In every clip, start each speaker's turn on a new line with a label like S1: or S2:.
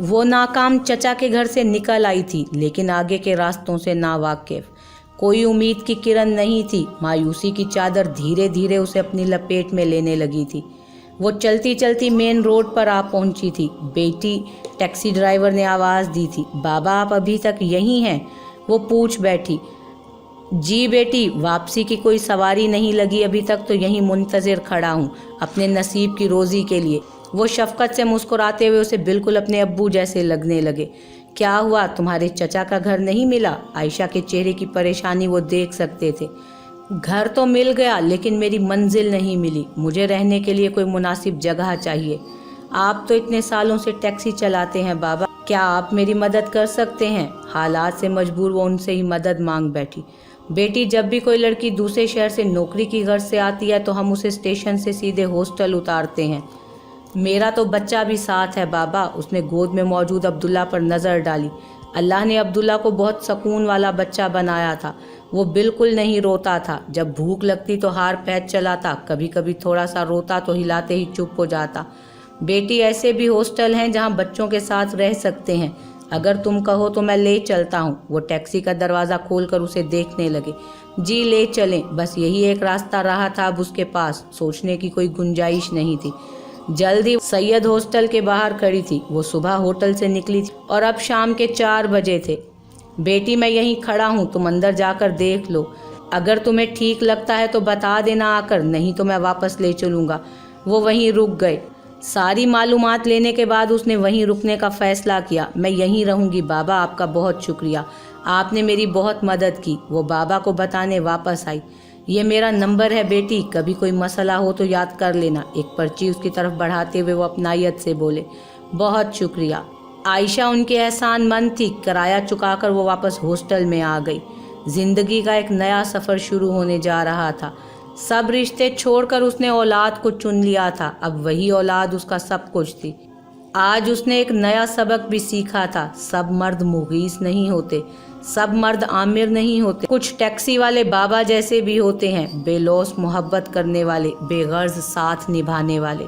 S1: वो नाकाम चचा के घर से निकल आई थी, लेकिन आगे के रास्तों से नावाकिफ। कोई उम्मीद की किरण नहीं थी। मायूसी की चादर धीरे धीरे उसे अपनी लपेट में लेने लगी थी। वो चलती चलती मेन रोड पर आ पहुंची थी। बेटी, टैक्सी ड्राइवर ने आवाज़ दी थी, बाबा आप अभी तक यहीं हैं? वो पूछ बैठी। जी बेटी, वापसी की कोई सवारी नहीं लगी अभी तक, तो यहीं मुंतज़िर खड़ा हूँ अपने नसीब की रोज़ी के लिए। वो शफकत से मुस्कुराते हुए उसे बिल्कुल अपने अब्बू जैसे लगने लगे। क्या हुआ, तुम्हारे चचा का घर नहीं मिला? आयशा के चेहरे की परेशानी वो देख सकते थे। घर तो मिल गया, लेकिन मेरी मंजिल नहीं मिली। मुझे रहने के लिए कोई मुनासिब जगह चाहिए। आप तो इतने सालों से टैक्सी चलाते हैं बाबा, क्या आप मेरी मदद कर सकते हैं? हालात से मजबूर वो उनसे ही मदद मांग बैठी। बेटी, जब भी कोई लड़की दूसरे शहर से नौकरी की गर्ज से आती है तो हम उसे स्टेशन से सीधे हॉस्टल उतारते हैं। मेरा तो बच्चा भी साथ है बाबा। उसने गोद में मौजूद अब्दुल्ला पर नज़र डाली। अल्लाह ने अब्दुल्ला को बहुत सुकून वाला बच्चा बनाया था। वो बिल्कुल नहीं रोता था। जब भूख लगती तो हार पैर चलाता, कभी कभी थोड़ा सा रोता तो हिलाते ही चुप हो जाता। बेटी, ऐसे भी हॉस्टल हैं जहाँ बच्चों के साथ रह सकते हैं। अगर तुम कहो तो मैं ले चलता हूँ। वो टैक्सी का दरवाज़ा खोलकर उसे देखने लगे। जी ले चलें, बस यही एक रास्ता रहा था अब उसके पास। सोचने की कोई गुंजाइश नहीं थी। जल्दी सैयद हॉस्टल के बाहर खड़ी थी। वो सुबह होटल से निकली थी और अब शाम के 4 बजे थे। बेटी, मैं यहीं खड़ा हूँ, तुम अंदर जाकर देख लो। अगर तुम्हें ठीक लगता है तो बता देना आकर, नहीं तो मैं वापस ले चलूँगा। वो वहीं रुक गए। सारी मालूमात लेने के बाद उसने वहीं रुकने का फ़ैसला किया। मैं यहीं रहूँगी बाबा, आपका बहुत शुक्रिया, आपने मेरी बहुत मदद की। वो बाबा को बताने वापस आई। ये मेरा नंबर है बेटी, कभी कोई मसला हो तो याद कर लेना। एक पर्ची उसकी तरफ बढ़ाते हुए वो अपनायत से बोले, बहुत शुक्रिया। आयशा उनके एहसानमंद थी। किराया चुकाकर वो वापस हॉस्टल में आ गई। ज़िंदगी का एक नया सफ़र शुरू होने जा रहा था। सब रिश्ते छोड़कर उसने औलाद को चुन लिया था। अब वही औलाद उसका सब कुछ थी। आज उसने एक नया सबक भी सीखा था। सब मर्द मुगीस नहीं होते, सब मर्द आमिर नहीं होते। कुछ टैक्सी वाले बाबा जैसे भी होते हैं, बेलौस मोहब्बत करने वाले, बेगर्ज साथ निभाने वाले।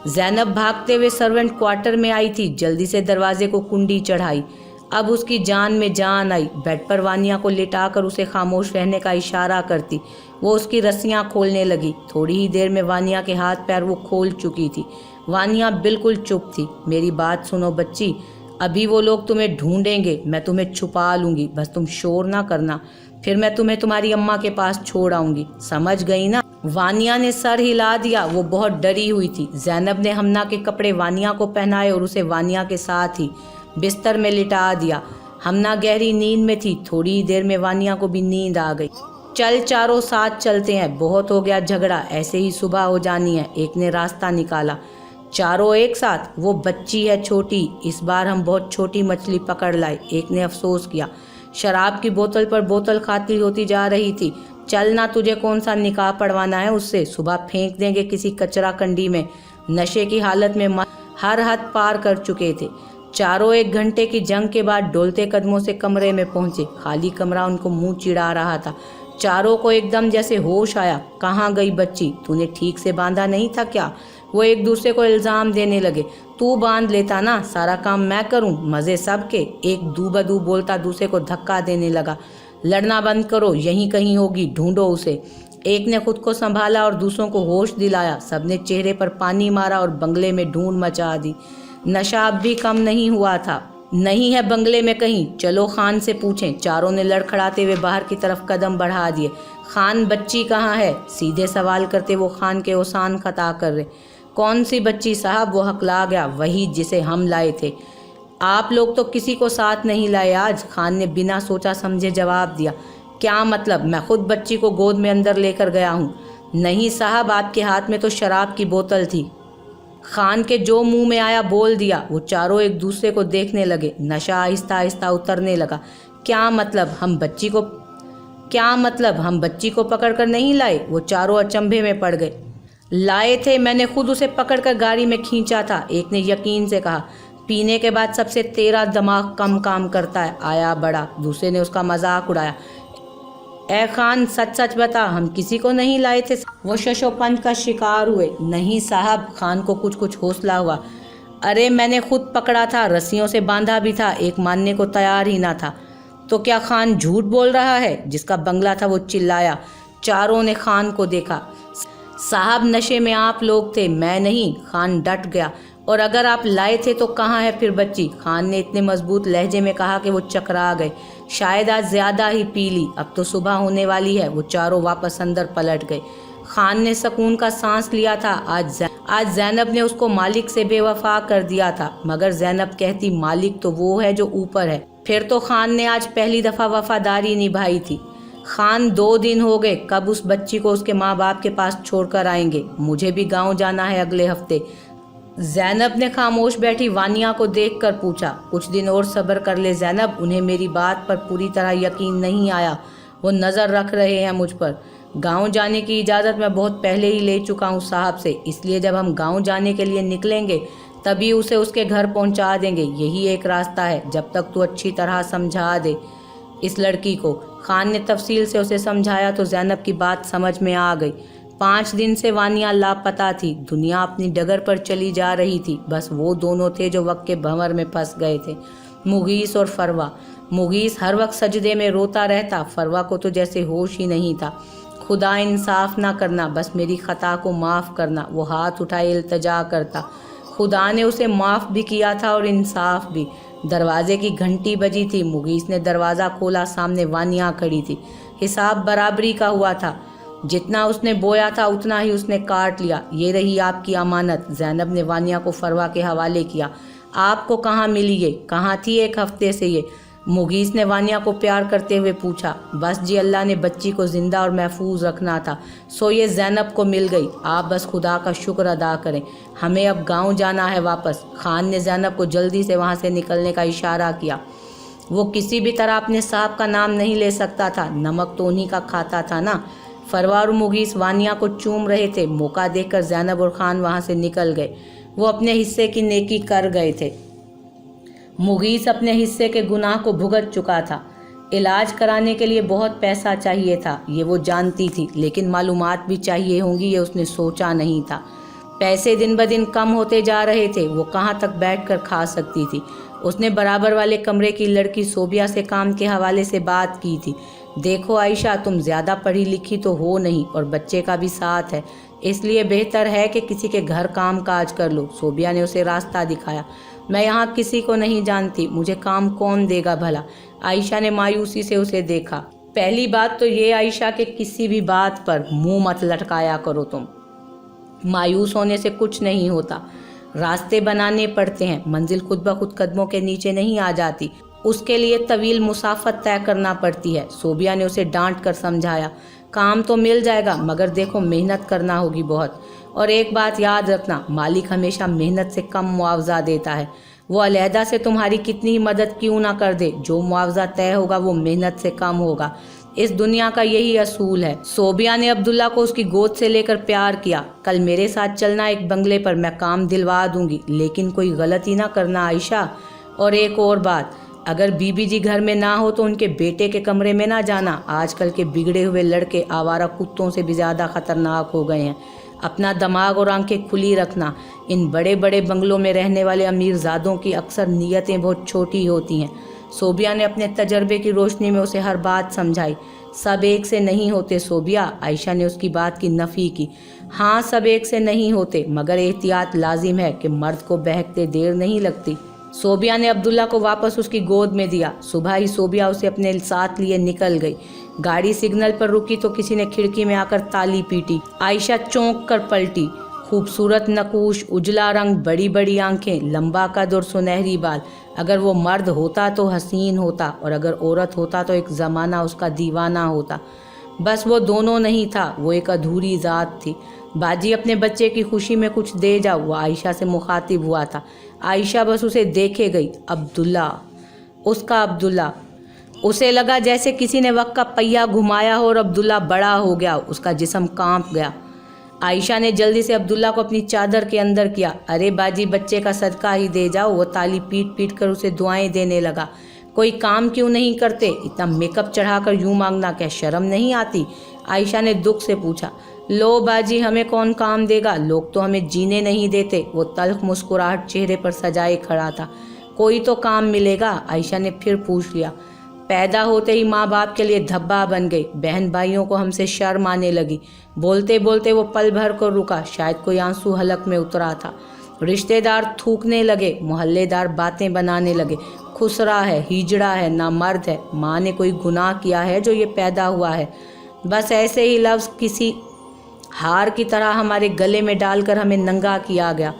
S1: ज़ैनब भागते हुए सर्वेंट क्वार्टर में आई थी। जल्दी से दरवाजे को कुंडी चढ़ाई। अब उसकी जान में जान आई। बेड पर वानिया को लिटाकर उसे खामोश रहने का इशारा करती वो उसकी रस्सियां खोलने लगी। थोड़ी ही देर में वानिया के हाथ पैर वो खोल चुकी थी। वानिया बिल्कुल चुप थी। मेरी बात सुनो बच्ची, अभी वो लोग तुम्हें ढूंढेंगे, मैं तुम्हें छुपा लूँगी, बस तुम शोर ना करना। फिर मैं तुम्हें तुम्हारी अम्मा के पास छोड़ आऊँगी, समझ गई ना? वानिया ने सर हिला दिया। वो बहुत डरी हुई थी। ज़ैनब ने हमना के कपड़े वानिया को पहनाए और उसे वानिया के साथ ही बिस्तर में लिटा दिया। हमना गहरी नींद में थी। थोड़ी ही देर में वानिया को भी नींद आ गई। चल चारों साथ चलते हैं, बहुत हो गया झगड़ा, ऐसे ही सुबह हो जानी है। एक ने रास्ता निकाला। चारों एक साथ? वो बच्ची है छोटी, इस बार हम बहुत छोटी मछली पकड़ लाए। एक ने अफसोस किया। शराब की बोतल पर बोतल खाती होती जा रही थी। चल ना, तुझे कौन सा निकाह पढ़वाना है उससे, सुबह फेंक देंगे किसी कचरा कंडी में। नशे की हालत में हर हद पार कर चुके थे। चारों 1 घंटे की जंग के बाद डोलते कदमों से कमरे में पहुंचे। खाली कमरा उनको मुंह चिढ़ा रहा था। चारों को एकदम जैसे होश आया। कहाँ गई बच्ची, तूने ठीक से बांधा नहीं था क्या? वो एक दूसरे को इल्ज़ाम देने लगे। तू बांध लेता ना, सारा काम मैं करूं, मज़े सबके। एक दू बदू बोलता दूसरे को धक्का देने लगा। लड़ना बंद करो, यहीं कहीं होगी, ढूंढो उसे। एक ने खुद को संभाला और दूसरों को होश दिलाया। सबने चेहरे पर पानी मारा और बंगले में ढूंढ मचा दी। नशा अब भी कम नहीं हुआ था। नहीं है बंगले में कहीं, चलो खान से पूछें। चारों ने लड़खड़ाते हुए बाहर की तरफ कदम बढ़ा दिए। खान, बच्ची कहाँ है? सीधे सवाल करते वो खान के ओसान खता कर रहे। कौन सी बच्ची साहब? वो हकला गया। वही जिसे हम लाए थे। आप लोग तो किसी को साथ नहीं लाए आज? खान ने बिना सोचा समझे जवाब दिया। क्या मतलब? मैं खुद बच्ची को गोद में अंदर लेकर गया हूँ। नहीं साहब, आपके हाथ में तो शराब की बोतल थी। खान के जो मुंह में आया बोल दिया। वो चारों एक दूसरे को देखने लगे। नशा आहिस्ता आहिस्ता उतरने लगा। क्या मतलब हम बच्ची को पकड़कर नहीं लाए? वो चारों अचंभे में पड़ गए। लाए थे, मैंने खुद उसे पकड़कर गाड़ी में खींचा था। एक ने यकीन से कहा। पीने के बाद सबसे तेरा दिमाग कम काम करता है, आया बड़ा। दूसरे ने उसका मजाक उड़ाया। ए खान, सच सच बता, हम किसी को नहीं लाए थे। वो शशोपंत का शिकार हुए। नहीं साहब, खान को कुछ हौसला हुआ। अरे मैंने खुद पकड़ा था, रस्सियों से बांधा भी था, एक मानने को तैयार ही ना था। तो क्या खान झूठ बोल रहा है? जिसका बंगला था वो चिल्लाया। चारों ने खान को देखा। साहब नशे में आप लोग थे, मैं नहीं। खान डट गया। और अगर आप लाए थे तो कहाँ है फिर बच्ची? खान ने इतने मजबूत लहजे में कहा कि वो चकरा गए। शायद आज ज्यादा ही पी ली, अब तो सुबह होने वाली है। वो चारों वापस अंदर पलट गए। खान ने सुकून का सांस लिया था। आज ज़ैनब ने उसको मालिक से बेवफा कर दिया था, मगर ज़ैनब कहती मालिक तो वो है जो ऊपर है। फिर तो खान ने आज पहली दफ़ा वफादारी निभाई थी। खान 2 दिन हो गए, कब उस बच्ची को उसके माँ बाप के पास छोड़कर आएंगे? मुझे भी गांव जाना है अगले हफ्ते। ज़ैनब ने खामोश बैठी वानिया को देखकर पूछा। कुछ दिन और सब्र कर ले ज़ैनब, उन्हें मेरी बात पर पूरी तरह यकीन नहीं आया। वो नज़र रख रहे हैं मुझ पर। गांव जाने की इजाज़त मैं बहुत पहले ही ले चुका हूँ साहब से, इसलिए जब हम गांव जाने के लिए निकलेंगे तभी उसे उसके घर पहुँचा देंगे। यही एक रास्ता है, जब तक तू अच्छी तरह समझा दे इस लड़की को। खान ने तफसील से उसे समझाया तो ज़ैनब की बात समझ में आ गई। 5 दिन से वानिया लापता थी। दुनिया अपनी डगर पर चली जा रही थी। बस वो दोनों थे जो वक्त के भंवर में फंस गए थे, मुगीस और फरवा। मुगीस हर वक्त सजदे में रोता रहता, फरवा को तो जैसे होश ही नहीं था। खुदा इंसाफ ना करना, बस मेरी खता को माफ़ करना, वो हाथ उठाए इल्तजा करता। खुदा ने उसे माफ़ भी किया था और इंसाफ भी। दरवाजे की घंटी बजी थी। मुगीस ने दरवाज़ा खोला, सामने वानिया खड़ी थी। हिसाब बराबरी का हुआ था, जितना उसने बोया था उतना ही उसने काट लिया। ये रही आपकी अमानत। ज़ैनब ने वानिया को फरवा के हवाले किया। आपको कहाँ मिली ये? कहाँ थी 1 हफ्ते से ये? मुगीस ने वानिया को प्यार करते हुए पूछा। बस जी, अल्लाह ने बच्ची को जिंदा और महफूज रखना था, सो ये ज़ैनब को मिल गई। आप बस खुदा का शुक्र अदा करें। हमें अब गांव जाना है वापस। खान ने ज़ैनब को जल्दी से वहां से निकलने का इशारा किया। वो किसी भी तरह अपने साहब का नाम नहीं ले सकता था, नमक तो उन्हीं का खाता था ना। फरवा और मुगीस वानिया को चूम रहे थे। मौका देखकर ज़ैनब और खान वहां से निकल गए। वो अपने हिस्से की नेकी कर गए थे। मुगीस अपने हिस्से के गुनाह को भुगत चुका था। इलाज कराने के लिए बहुत पैसा चाहिए था, ये वो जानती थी, लेकिन मालूमात भी चाहिए होंगी, ये उसने सोचा नहीं था। पैसे दिन ब दिन कम होते जा रहे थे। वो कहाँ तक बैठकर खा सकती थी? उसने बराबर वाले कमरे की लड़की सोबिया से काम के हवाले से बात की थी। देखो आयशा, तुम ज़्यादा पढ़ी लिखी तो हो नहीं और बच्चे का भी साथ है, इसलिए बेहतर है कि किसी के घर काम काज कर लो। सोबिया ने उसे रास्ता दिखाया। मैं यहाँ किसी को नहीं जानती, मुझे काम कौन देगा भला? आयशा ने मायूसी से उसे देखा। पहली बात तो ये आयशा के किसी भी बात पर मुंह मत लटकाया करो तुम। मायूस होने से कुछ नहीं होता, रास्ते बनाने पड़ते हैं। मंजिल खुद ब खुद कदमों के नीचे नहीं आ जाती, उसके लिए तवील मुसाफत तय करना पड़ती है। सोबिया ने उसे डांट कर समझाया। काम तो मिल जाएगा, मगर देखो मेहनत करना होगी बहुत। और एक बात याद रखना, मालिक हमेशा मेहनत से कम मुआवजा देता है। वो अलहदा से तुम्हारी कितनी मदद क्यों ना कर दे, जो मुआवजा तय होगा वो मेहनत से कम होगा। इस दुनिया का यही असूल है। सोबिया ने अब्दुल्ला को उसकी गोद से लेकर प्यार किया। कल मेरे साथ चलना एक बंगले पर, मैं काम दिलवा दूंगी, लेकिन कोई गलती ना करना आयशा। और एक और बात, अगर बीबी जी घर में ना हो तो उनके बेटे के कमरे में ना जाना। आजकल के बिगड़े हुए लड़के आवारा कुत्तों से भी ज़्यादा खतरनाक हो गए हैं। अपना दिमाग और आंखें खुली रखना। इन बड़े बड़े बंगलों में रहने वाले अमीरजादों की अक्सर नीयतें बहुत छोटी होती हैं। सोबिया ने अपने तजर्बे की रोशनी में उसे हर बात समझाई। सब एक से नहीं होते सोबिया। आयशा ने उसकी बात की नफ़ी की। हाँ, सब एक से नहीं होते, मगर एहतियात लाजिम है कि मर्द को बहकते देर नहीं लगती। सोबिया ने अब्दुल्ला को वापस उसकी गोद में दिया। सुबह ही सोबिया उसे अपने साथ लिए निकल गई। गाड़ी सिग्नल पर रुकी तो किसी ने खिड़की में आकर ताली पीटी। आयशा चौंक कर पलटी। खूबसूरत नकूश, उजला रंग, बड़ी बड़ी आंखें, लंबा कद और सुनहरी बाल। अगर वो मर्द होता तो हसीन होता, और अगर औरत होता तो एक ज़माना उसका दीवाना होता। बस वो दोनों नहीं था, वो एक अधूरी ज़ात थी। बाजी अपने बच्चे की खुशी में कुछ दे जाओ, वो आयशा से मुखातिब हुआ था। आयशा बस उसे देखे गई। अब्दुल्ला, उसका अब्दुल्ला। उसे लगा जैसे किसी ने वक्त का पहिया घुमाया हो और अब्दुल्ला बड़ा हो गया, उसका जिस्म कांप गया। आयशा ने जल्दी से अब्दुल्ला को अपनी चादर के अंदर किया। अरे बाजी, बच्चे का सदका ही दे जाओ। वो ताली पीट पीट कर उसे दुआएं देने लगा। कोई काम क्यों नहीं करते? इतना मेकअप चढ़ाकर यूं मांगना क्या शर्म नहीं आती? आयशा ने दुख से पूछा। लो बाजी, हमें कौन काम देगा, लोग तो हमें जीने नहीं देते। वो तल्ख मुस्कुराहट चेहरे पर सजाए खड़ा था। कोई तो काम मिलेगा, आयशा ने फिर पूछ लिया। पैदा होते ही माँ बाप के लिए धब्बा बन गई, बहन भाइयों को हमसे शर्म आने लगी। बोलते बोलते वो पल भर को रुका, शायद कोई आंसू हलक में उतरा था। रिश्तेदार थूकने लगे, मोहल्लेदार बातें बनाने लगे। खुसरा है, हिजड़ा है, नामर्द है, माँ ने कोई गुनाह किया है जो ये पैदा हुआ है। बस ऐसे ही लफ्ज़ किसी हार की तरह हमारे गले में डालकर हमें नंगा किया गया।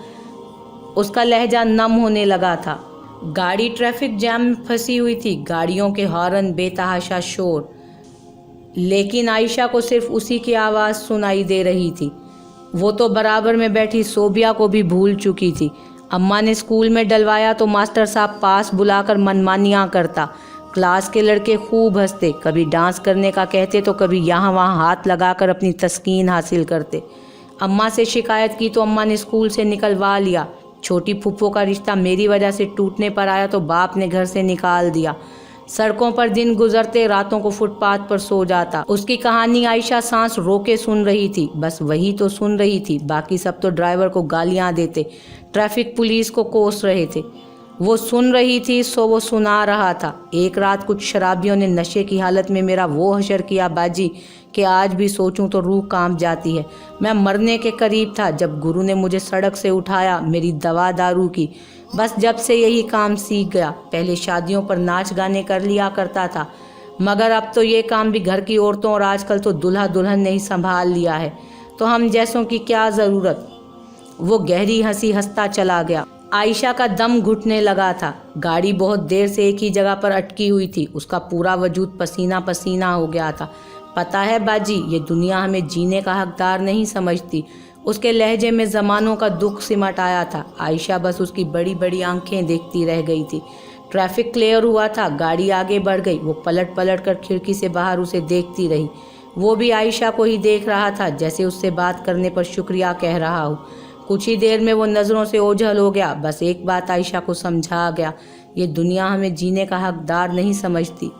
S1: उसका लहजा नम होने लगा था। गाड़ी ट्रैफिक जैम में फंसी हुई थी, गाड़ियों के हॉर्न, बेतहाशा शोर, लेकिन आयशा को सिर्फ उसी की आवाज़ सुनाई दे रही थी। वो तो बराबर में बैठी सोबिया को भी भूल चुकी थी। अम्मा ने स्कूल में डलवाया तो मास्टर साहब पास बुलाकर मनमानियाँ करता। क्लास के लड़के खूब हंसते, कभी डांस करने का कहते तो कभी यहाँ वहाँ हाथ लगाकर अपनी तस्कीन हासिल करते। अम्मा से शिकायत की तो अम्मा ने स्कूल से निकलवा लिया। छोटी फूफो का रिश्ता मेरी वजह से टूटने पर आया तो बाप ने घर से निकाल दिया। सड़कों पर दिन गुजरते, रातों को फुटपाथ पर सो जाता। उसकी कहानी आयशा सांस रोके सुन रही थी। बस वही तो सुन रही थी, बाकी सब तो ड्राइवर को गालियां देते, ट्रैफिक पुलिस को कोस रहे थे। वो सुन रही थी सो वो सुना रहा था। एक रात कुछ शराबियों ने नशे की हालत में मेरा वो हशर किया बाजी कि आज भी सोचूं तो रूह कांप जाती है। मैं मरने के करीब था जब गुरु ने मुझे सड़क से उठाया, मेरी दवा दारू की। बस जब से यही काम सीख गया। पहले शादियों पर नाच गाने कर लिया करता था, मगर अब तो ये काम भी घर की औरतों और आजकल तो दूल्हा दुल्हन ने ही संभाल लिया है, तो हम जैसों की क्या ज़रूरत। वो गहरी हंसी हंसता चला गया। आयशा का दम घुटने लगा था। गाड़ी बहुत देर से एक ही जगह पर अटकी हुई थी। उसका पूरा वजूद पसीना पसीना हो गया था। पता है बाजी, ये दुनिया हमें जीने का हकदार नहीं समझती। उसके लहजे में ज़मानों का दुख सिमट आया था। आयशा बस उसकी बड़ी बड़ी आंखें देखती रह गई थी। ट्रैफिक क्लियर हुआ था, गाड़ी आगे बढ़ गई। वो पलट पलट कर खिड़की से बाहर उसे देखती रही। वो भी आयशा को ही देख रहा था, जैसे उससे बात करने पर शुक्रिया कह रहा हो। कुछ ही देर में वो नज़रों से ओझल हो गया। बस एक बात आयशा को समझा गया, ये दुनिया हमें जीने का हकदार नहीं समझती।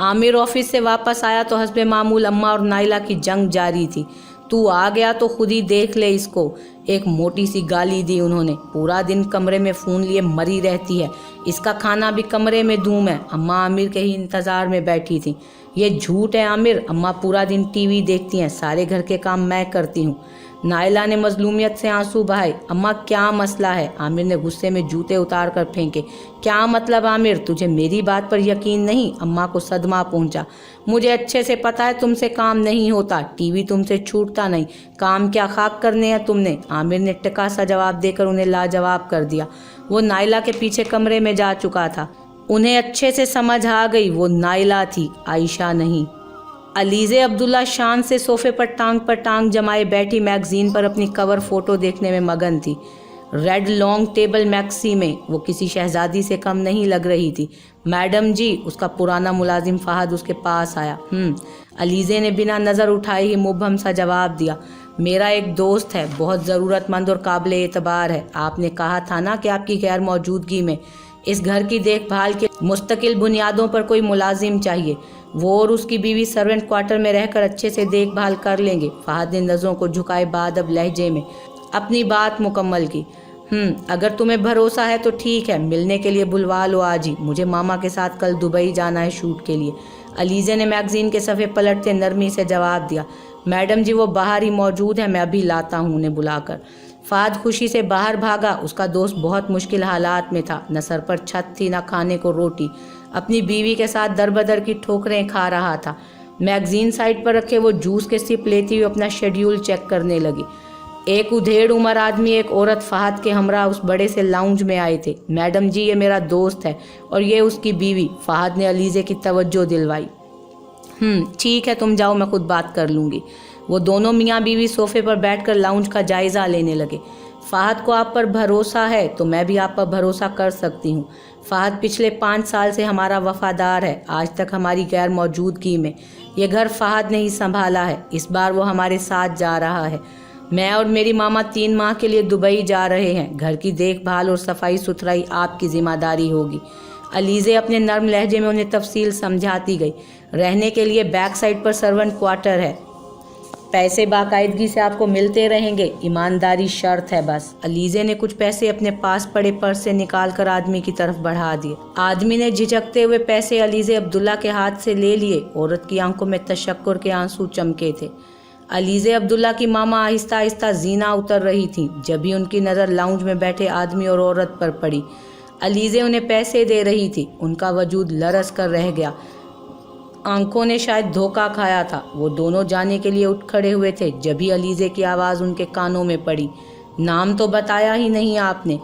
S1: आमिर ऑफिस से वापस आया तो हस्बे मामूल अम्मा और नाइला की जंग जारी थी। तू आ गया तो खुद ही देख ले इसको, एक मोटी सी गाली दी उन्होंने। पूरा दिन कमरे में फ़ोन लिए मरी रहती है, इसका खाना भी कमरे में धूम है। अम्मा आमिर के ही इंतज़ार में बैठी थी। ये झूठ है आमिर, अम्मा पूरा दिन टीवी देखती हैं, सारे घर के काम मैं करती हूँ। नाइला ने मजलूमियत से आंसू बहाए। अम्मा क्या मसला है? आमिर ने गुस्से में जूते उतार कर फेंके। क्या मतलब आमिर, तुझे मेरी बात पर यकीन नहीं? अम्मा को सदमा पहुंचा। मुझे अच्छे से पता है तुमसे काम नहीं होता, टीवी तुमसे छूटता नहीं, काम क्या खाक करने हैं तुमने? आमिर ने टिका सा जवाब देकर उन्हें लाजवाब कर दिया। वो नाइला के पीछे कमरे में जा चुका था। उन्हें अच्छे से समझ आ गई, वो नाइला थी, आयशा नहीं। अलीज़े अब्दुल्ला शान से सोफे पर टांग जमाए बैठी मैगज़ीन पर अपनी कवर फ़ोटो देखने में मगन थी। रेड लॉन्ग टेबल मैक्सी में वो किसी शहजादी से कम नहीं लग रही थी। मैडम जी, उसका पुराना मुलाजिम फ़हद उसके पास आया। अलीज़े ने बिना नज़र उठाए ही मुबहम सा जवाब दिया। मेरा एक दोस्त है, बहुत ज़रूरतमंद और काबिल एतबार है। आपने कहा था ना कि आपकी गैर मौजूदगी में इस घर की देखभाल के मुस्तकिल बुनियादों पर कोई मुलाजिम चाहिए। वो और उसकी बीवी सर्वेंट क्वार्टर में रहकर अच्छे से देखभाल कर लेंगे। फ़हद ने नज़रों को झुकाए बादब लहजे में अपनी बात मुकम्मल की। अगर तुम्हें भरोसा है तो ठीक है, मिलने के लिए बुलवा लो आज ही। मुझे मामा के साथ कल दुबई जाना है शूट के लिए। अलीज़े ने मैगज़ीन के सफ़े पलटते नरमी से जवाब दिया। मैडम जी, वो बाहर ही मौजूद है, मैं अभी लाता हूँ उन्हें बुलाकर। फ़हद खुशी से बाहर भागा। उसका दोस्त बहुत मुश्किल हालात में था, न सर पर छत थी, न खाने को रोटी। अपनी बीवी के साथ दरबदर की ठोकरें खा रहा था। मैगज़ीन साइड पर रखे वो जूस के सिप लेती हुई अपना शेड्यूल चेक करने लगी। एक उधेड़ उम्र आदमी, एक औरत फ़हद के हमरा उस बड़े से लाउंज में आए थे। मैडम जी, ये मेरा दोस्त है और ये उसकी बीवी। फ़हद ने अलीज़े की तवज्जो दिलवाई। ठीक है, तुम जाओ, मैं खुद बात कर लूँगी। वो दोनों मियाँ बीवी सोफे पर बैठकर लाउंज का जायज़ा लेने लगे। फ़हद को आप पर भरोसा है तो मैं भी आप पर भरोसा कर सकती हूँ। फ़हद पिछले 5 साल से हमारा वफ़ादार है। आज तक हमारी गैर मौजूदगी में ये घर फ़हद ने ही संभाला है। इस बार वो हमारे साथ जा रहा है। मैं और मेरी मामा 3 माह के लिए दुबई जा रहे हैं। घर की देखभाल और सफाई सुथराई आपकी ज़िम्मेदारी होगी। अलीज़े अपने नर्म लहजे में उन्हें तफसील समझाती गई। रहने के लिए बैक साइड पर सर्वेंट क्वार्टर है। پیسے باقاعدگی سے آپ کو ملتے رہیں گے، ایمانداری شرط ہے بس۔ علیزے نے کچھ پیسے اپنے پاس پڑے پرس سے نکال کر آدمی کی طرف بڑھا دیے۔ آدمی نے جھجکتے ہوئے پیسے علیزے عبداللہ کے ہاتھ سے لے لیے۔ عورت کی آنکھوں میں تشکر کے آنسو چمکے تھے۔ علیزے عبداللہ کی ماما آہستہ آہستہ زینہ اتر رہی تھیں، جبھی ان کی نظر لاؤنج میں بیٹھے آدمی اور عورت پر پڑی۔ علیزے انہیں پیسے دے رہی تھی، ان کا وجود لرز کر رہ گیا۔ آنکھوں نے شاید دھوکہ کھایا تھا۔ وہ دونوں جانے کے لیے اٹھ کھڑے ہوئے تھے، جبھی علیزے کی آواز ان کے کانوں میں پڑی۔ نام تو بتایا ہی نہیں آپ نے۔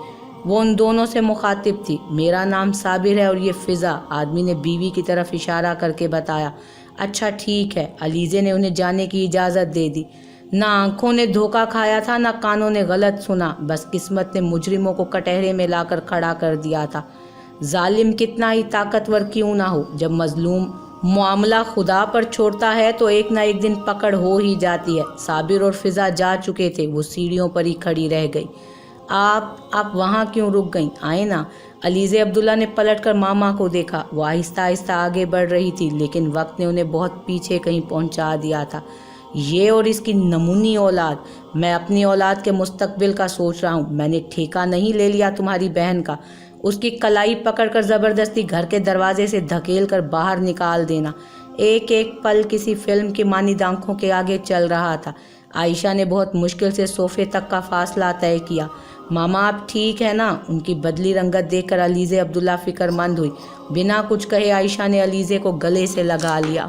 S1: وہ ان دونوں سے مخاطب تھی۔ میرا نام صابر ہے اور یہ فضا، آدمی نے بیوی کی طرف اشارہ کر کے بتایا۔ اچھا ٹھیک ہے، علیزے نے انہیں جانے کی اجازت دے دی۔ نہ آنکھوں نے دھوکہ کھایا تھا، نہ کانوں نے غلط سنا، بس قسمت نے مجرموں کو کٹہرے میں لا کر کھڑا کر دیا تھا۔ ظالم کتنا ہی طاقتور کیوں نہ ہو، جب مظلوم معاملہ خدا پر چھوڑتا ہے تو ایک نہ ایک دن پکڑ ہو ہی جاتی ہے۔ صابر اور فضا جا چکے تھے، وہ سیڑھیوں پر ہی کھڑی رہ گئی۔ آپ وہاں کیوں رک گئیں؟ آئے نا۔ علیزے عبداللہ نے پلٹ کر ماما کو دیکھا۔ وہ آہستہ آہستہ آگے بڑھ رہی تھی، لیکن وقت نے انہیں بہت پیچھے کہیں پہنچا دیا تھا۔ یہ اور اس کی نمونی اولاد، میں اپنی اولاد کے مستقبل کا سوچ رہا ہوں۔ میں نے ٹھیکہ نہیں لے لیا تمہاری بہن کا۔ اس کی کلائی پکڑ کر زبردستی گھر کے دروازے سے دھکیل کر باہر نکال دینا۔ ایک ایک پل کسی فلم کی مانند آنکھوں کے آگے چل رہا تھا۔ عائشہ نے بہت مشکل سے صوفے تک کا فاصلہ طے کیا۔ ماما آپ ٹھیک ہے نا؟ ان کی بدلی رنگت دیکھ کر علیزے عبداللہ فکر مند ہوئی۔ بنا کچھ کہے عائشہ نے علیزے کو گلے سے لگا لیا۔